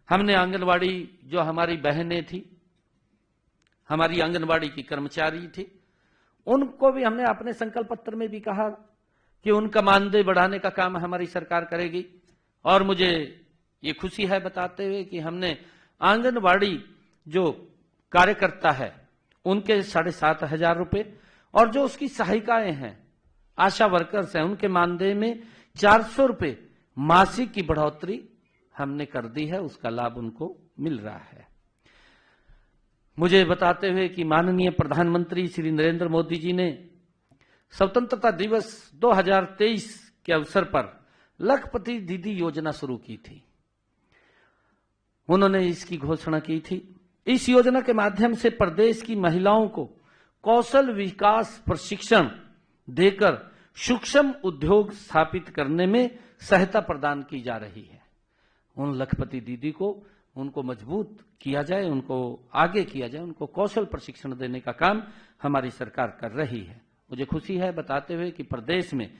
हमने आंगनवाड़ी जो हमारी बहनें थी, हमारी आंगनवाड़ी की कर्मचारी थी, उनको भी हमने अपने संकल्प पत्र में भी कहा कि उनका मानदेय बढ़ाने का काम हमारी सरकार करेगी। और मुझे ये खुशी है बताते हुए कि हमने आंगनवाड़ी जो कार्यकर्ता है उनके 7,500 रुपए और जो उसकी सहायिकाएं हैं, आशा वर्कर्स हैं, उनके मानदेय में 400 रुपए मासिक की बढ़ोतरी हमने कर दी है। उसका लाभ उनको मिल रहा है। मुझे बताते हुए कि माननीय प्रधानमंत्री श्री नरेंद्र मोदी जी ने स्वतंत्रता दिवस 2023 के अवसर पर लखपति दीदी योजना शुरू की थी। उन्होंने इसकी घोषणा की थी। इस योजना के माध्यम से प्रदेश की महिलाओं को कौशल विकास प्रशिक्षण देकर सूक्ष्म उद्योग स्थापित करने में सहायता प्रदान की जा रही है। उन लखपति दीदी को उनको मजबूत किया जाए, उनको आगे किया जाए, उनको कौशल प्रशिक्षण देने का काम हमारी सरकार कर रही है। मुझे खुशी है बताते हुए कि प्रदेश में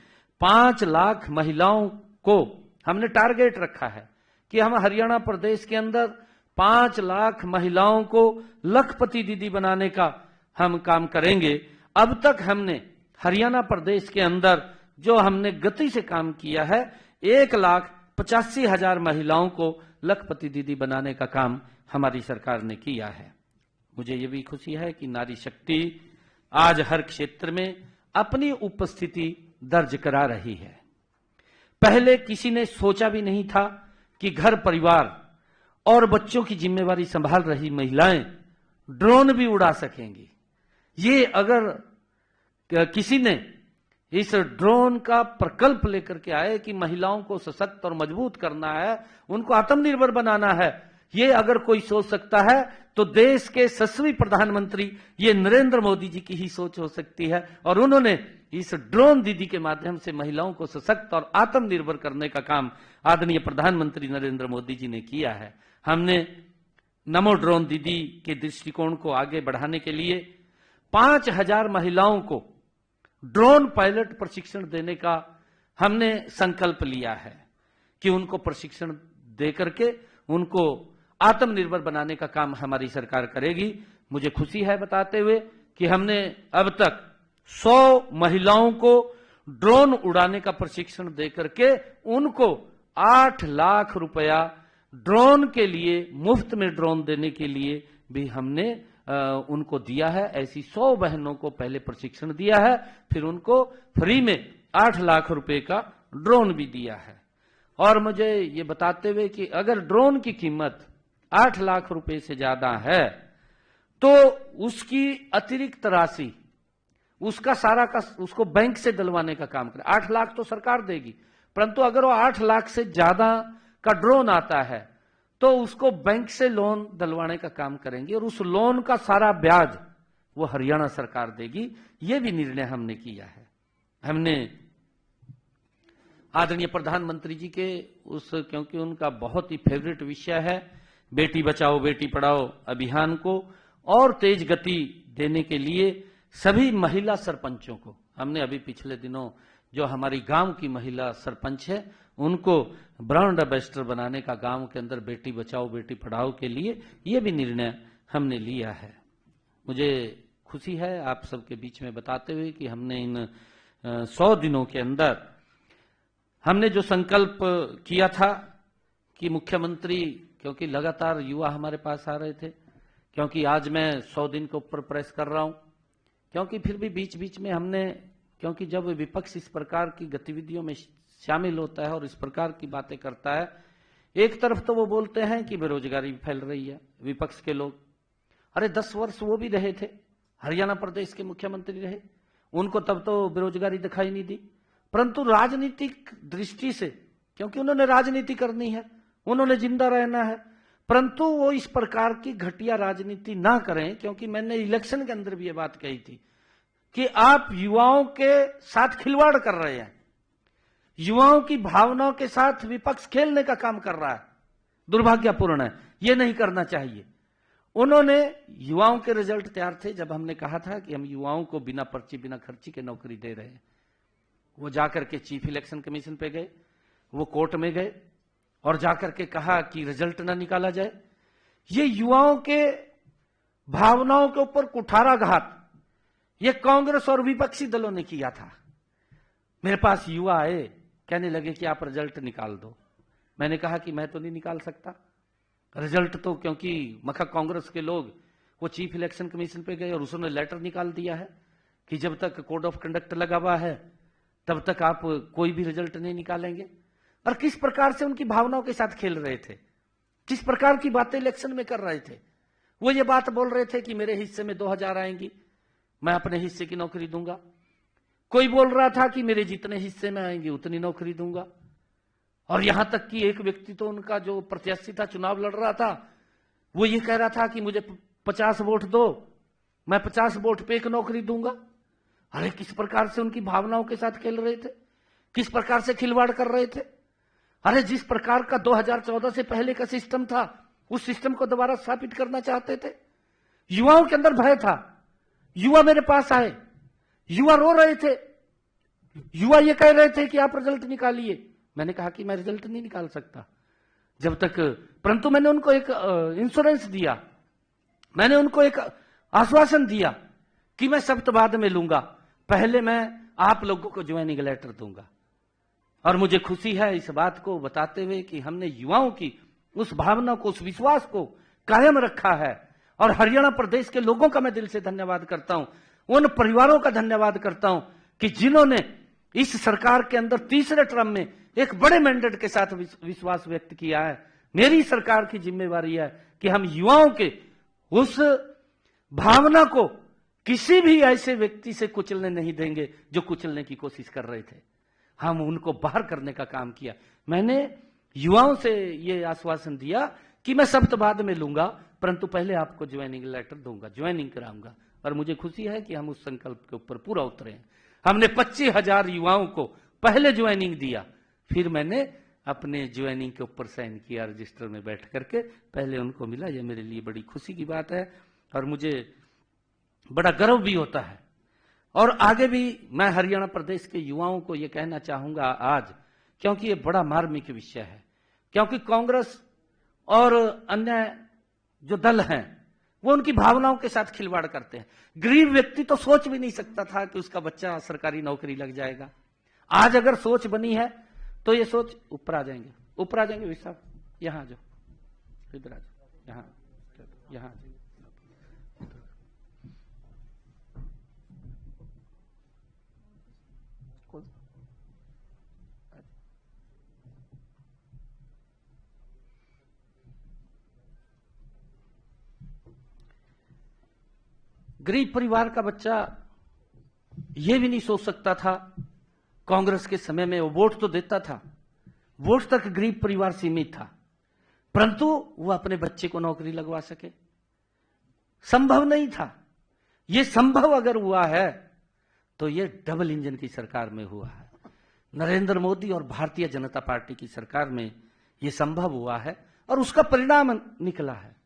5 लाख महिलाओं को हमने टारगेट रखा है कि हम हरियाणा प्रदेश के अंदर 5 लाख महिलाओं को लखपति दीदी बनाने का हम काम करेंगे। अब तक हमने हरियाणा प्रदेश के अंदर जो हमने गति से काम किया है, 1,85,000 महिलाओं को लखपति दीदी बनाने का काम हमारी सरकार ने किया है। मुझे ये भी खुशी है कि नारी शक्ति आज हर क्षेत्र में अपनी उपस्थिति दर्ज करा रही है। पहले किसी ने सोचा भी नहीं था कि घर परिवार और बच्चों की जिम्मेवारी संभाल रही महिलाएं ड्रोन भी उड़ा सकेंगी। ये अगर किसी ने इस ड्रोन का प्रकल्प लेकर के आए कि महिलाओं को सशक्त और मजबूत करना है, उनको आत्मनिर्भर बनाना है, ये अगर कोई सोच सकता है तो देश के यशस्वी प्रधानमंत्री ये नरेंद्र मोदी जी की ही सोच हो सकती है। और उन्होंने इस ड्रोन दीदी के माध्यम से महिलाओं को सशक्त और आत्मनिर्भर करने का काम आदरणीय प्रधानमंत्री नरेंद्र मोदी जी ने किया है। हमने नमो ड्रोन दीदी के दृष्टिकोण को आगे बढ़ाने के लिए 5,000 महिलाओं को ड्रोन पायलट प्रशिक्षण देने का हमने संकल्प लिया है कि उनको प्रशिक्षण दे करके उनको आत्मनिर्भर बनाने का काम हमारी सरकार करेगी। मुझे खुशी है बताते हुए कि हमने अब तक 100 महिलाओं को ड्रोन उड़ाने का प्रशिक्षण दे करके उनको 8 लाख रुपया ड्रोन के लिए, मुफ्त में ड्रोन देने के लिए भी हमने उनको दिया है। ऐसी 100 बहनों को पहले प्रशिक्षण दिया है, फिर उनको फ्री में 8 लाख रुपए का ड्रोन भी दिया है। और मुझे ये बताते हुए कि अगर ड्रोन की कीमत 8 लाख रुपए से ज्यादा है तो उसकी अतिरिक्त राशि उसका सारा का उसको बैंक से दिलवाने का काम करें। 8 लाख तो सरकार देगी, परंतु अगर वो 8 लाख से ज्यादा का ड्रोन आता है तो उसको बैंक से लोन दिलवाने का काम करेंगे और उस लोन का सारा ब्याज वो हरियाणा सरकार देगी। ये भी निर्णय हमने किया है। हमने आदरणीय प्रधानमंत्री जी के क्योंकि उनका बहुत ही फेवरेट विषय है बेटी बचाओ बेटी पढ़ाओ अभियान को और तेज गति देने के लिए सभी महिला सरपंचों को हमने अभी पिछले दिनों जो हमारी गांव की महिला सरपंच है उनको ब्रांड एम्बेसडर बनाने का गांव के अंदर बेटी बचाओ बेटी पढ़ाओ के लिए ये भी निर्णय हमने लिया है। मुझे खुशी है आप सबके बीच में बताते हुए कि हमने इन 100 दिनों के अंदर हमने जो संकल्प किया था कि मुख्यमंत्री, क्योंकि लगातार युवा हमारे पास आ रहे थे, क्योंकि आज मैं 100 दिन के ऊपर प्रेस कर रहा हूं, क्योंकि फिर भी बीच बीच में हमने, क्योंकि जब विपक्ष इस प्रकार की गतिविधियों में शामिल होता है और इस प्रकार की बातें करता है, एक तरफ तो वो बोलते हैं कि बेरोजगारी फैल रही है विपक्ष के लोग। अरे 10 वर्ष वो भी रहे थे, हरियाणा प्रदेश के मुख्यमंत्री रहे, उनको तब तो बेरोजगारी दिखाई नहीं दी। परंतु राजनीतिक दृष्टि से, क्योंकि उन्होंने राजनीति करनी है, उन्होंने जिंदा रहना है, परंतु वो इस प्रकार की घटिया राजनीति ना करें। क्योंकि मैंने इलेक्शन के अंदर भी ये बात कही थी कि आप युवाओं के साथ खिलवाड़ कर रहे हैं, युवाओं की भावनाओं के साथ विपक्ष खेलने का काम कर रहा है, दुर्भाग्यपूर्ण है, ये नहीं करना चाहिए। उन्होंने, युवाओं के रिजल्ट तैयार थे जब हमने कहा था कि हम युवाओं को बिना पर्ची बिना खर्ची के नौकरी दे रहे हैं। वो जाकर के चीफ इलेक्शन कमीशन पे गए, वो कोर्ट में गए और जाकर के कहा कि रिजल्ट ना निकाला जाए। ये युवाओं के भावनाओं के ऊपर कुठाराघात ये कांग्रेस और विपक्षी दलों ने किया था। मेरे पास युवा आए, कहने लगे कि आप रिजल्ट निकाल दो। मैंने कहा कि मैं तो नहीं निकाल सकता रिजल्ट, तो क्योंकि मखा कांग्रेस के लोग वो चीफ इलेक्शन कमीशन पे गए और उसने लेटर निकाल दिया है कि जब तक कोड ऑफ कंडक्ट लगा हुआ है तब तक आप कोई भी रिजल्ट नहीं निकालेंगे। और किस प्रकार से उनकी भावनाओं के साथ खेल रहे थे, किस प्रकार की बातें इलेक्शन में कर रहे थे। वो ये बात बोल रहे थे कि मेरे हिस्से में 2000 आएंगी, मैं अपने हिस्से की नौकरी दूंगा। कोई बोल रहा था कि मेरे जितने हिस्से में आएंगे उतनी नौकरी दूंगा। और यहां तक कि एक व्यक्ति तो उनका जो प्रत्याशी था, चुनाव लड़ रहा था, वो ये कह रहा था कि मुझे 50 वोट दो, मैं 50 वोट पे एक नौकरी दूंगा। अरे किस प्रकार से उनकी भावनाओं के साथ खेल रहे थे, किस प्रकार से खिलवाड़ कर रहे थे। अरे जिस प्रकार का 2014 से पहले का सिस्टम था, उस सिस्टम को दोबारा स्थापित करना चाहते थे। युवाओं के अंदर भय था। युवा मेरे पास आए, युवा रो रहे थे, युवा ये कह रहे थे कि आप रिजल्ट निकालिए। मैंने कहा कि मैं रिजल्ट नहीं निकाल सकता जब तक, परंतु मैंने उनको एक इंश्योरेंस दिया, मैंने उनको एक आश्वासन दिया कि मैं शब्द बाद में लूंगा, पहले मैं आप लोगों को ज्वाइनिंग लेटर दूंगा। और मुझे खुशी है इस बात को बताते हुए कि हमने युवाओं की उस भावना को, उस विश्वास को कायम रखा है। और हरियाणा प्रदेश के लोगों का मैं दिल से धन्यवाद करता हूं, उन परिवारों का धन्यवाद करता हूं कि जिन्होंने इस सरकार के अंदर तीसरे टर्म में एक बड़े मैंडेट के साथ विश्वास व्यक्त किया है। मेरी सरकार की जिम्मेवारी है कि हम युवाओं के उस भावना को किसी भी ऐसे व्यक्ति से कुचलने नहीं देंगे जो कुचलने की कोशिश कर रहे थे। हम उनको बाहर करने का काम किया। मैंने युवाओं से ये आश्वासन दिया कि मैं शब्द बाद में लूंगा, परंतु पहले आपको ज्वाइनिंग लेटर दूंगा, ज्वाइनिंग कराऊंगा। और मुझे खुशी है कि हम उस संकल्प के ऊपर पूरा उतरे हैं। हमने 25,000 युवाओं को पहले ज्वाइनिंग दिया, फिर मैंने अपने ज्वाइनिंग के ऊपर साइन किया रजिस्टर में बैठ करके, पहले उनको मिला। ये मेरे लिए बड़ी खुशी की बात है और मुझे बड़ा गर्व भी होता है। और आगे भी मैं हरियाणा प्रदेश के युवाओं को यह कहना चाहूंगा आज, क्योंकि ये बड़ा मार्मिक विषय है, क्योंकि कांग्रेस और अन्य जो दल हैं वो उनकी भावनाओं के साथ खिलवाड़ करते हैं। गरीब व्यक्ति तो सोच भी नहीं सकता था कि उसका बच्चा सरकारी नौकरी लग जाएगा। आज अगर सोच बनी है तो ये सोच ऊपर आ जाएंगे, ऊपर आ जाएंगे। साहब यहां जो इधर आ जाओ, यहां यहां गरीब परिवार का बच्चा यह भी नहीं सोच सकता था कांग्रेस के समय में, वो वोट तो देता था, वोट तक गरीब परिवार सीमित था। परंतु वो अपने बच्चे को नौकरी लगवा सके। संभव नहीं था। ये संभव अगर हुआ है तो ये डबल इंजन की सरकार में हुआ है। नरेंद्र मोदी और भारतीय जनता पार्टी की सरकार में ये संभव हुआ है और उसका परिणाम निकला है।